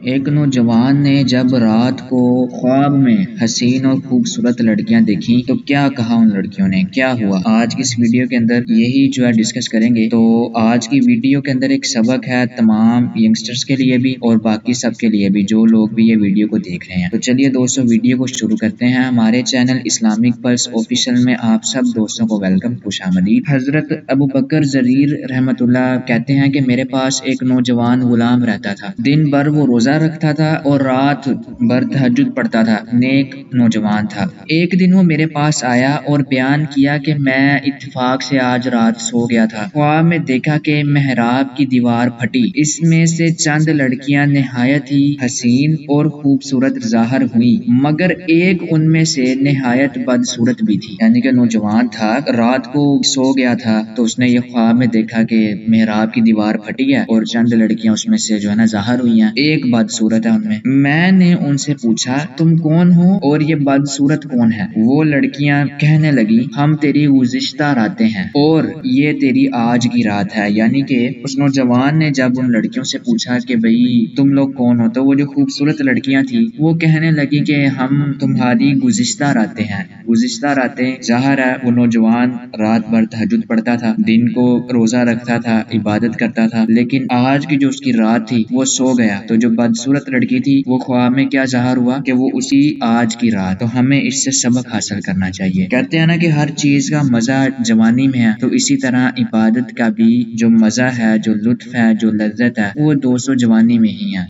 ایک نوجوان نے جب رات کو خواب میں حسین اور خوبصورت لڑکیاں دیکھی تو کیا کہا ان لڑکیوں نے، کیا ہوا، آج کی اس ویڈیو کے اندر یہی جو ہے ڈسکس کریں گے۔ تو آج کی ویڈیو کے اندر ایک سبق ہے تمام ینگسٹرز کے لیے بھی اور باقی سب کے لیے بھی جو لوگ بھی یہ ویڈیو کو دیکھ رہے ہیں۔ تو چلیے دوستوں ویڈیو کو شروع کرتے ہیں۔ ہمارے چینل اسلامک پلس آفیشیل میں آپ سب دوستوں کو ویلکم، خوش آمدید۔ حضرت ابوبکر زریر رحمۃ اللہ کہتے ہیں کہ میرے پاس ایک نوجوان غلام رہتا تھا، دن بھر وہ روزہ رکھتا تھا اور رات بھر تہجد پڑھتا تھا، نیک نوجوان تھا۔ ایک دن وہ میرے پاس آیا اور بیان کیا کہ میں اتفاق سے آج رات سو گیا تھا، خواب میں دیکھا کہ محراب کی دیوار پھٹی، اس میں سے چند لڑکیاں نہایت ہی حسین اور خوبصورت ظاہر ہوئی، مگر ایک ان میں سے نہایت بدصورت بھی تھی۔ یعنی کہ نوجوان تھا، رات کو سو گیا تھا تو اس نے یہ خواب میں دیکھا کہ محراب کی دیوار پھٹی ہے اور چند لڑکیاں اس میں سے جو ہے نا ظاہر ہوئی ہیں، ایک بدصورت ہے ان میں۔ میں نے ان سے پوچھا تم کون ہو اور یہ بدصورت کون ہے؟ وہ لڑکیاں کہنے لگی ہم تیری گزشتہ راتیں ہیں اور یہ تیری آج کی رات ہے۔ یعنی کہ اس نوجوان نے جب ان لڑکیوں سے پوچھا کہ بھئی تم لوگ کون ہو، تو وہ جو خوبصورت لڑکیاں تھیں وہ کہنے لگی کہ ہم تمہاری گزشتہ راتیں ہیں۔ گزشتہ راتیں ظاہر ہے وہ نوجوان رات بھر تہجد پڑھتا تھا، دن کو روزہ رکھتا تھا، عبادت کرتا تھا، لیکن آج کی جو اس کی رات تھی وہ سو گیا۔ تو جو بدصورت لڑکی تھی وہ خواب میں کیا ظاہر ہوا کہ وہ اسی آج کی رات۔ تو ہمیں اس سے سبق حاصل کرنا چاہیے۔ کہتے ہیں نا کہ ہر چیز کا مزہ جوانی میں ہے، تو اسی طرح عبادت کا بھی جو مزہ ہے، جو لطف ہے، جو لذت ہے، وہ دوستو جوانی میں ہی ہے۔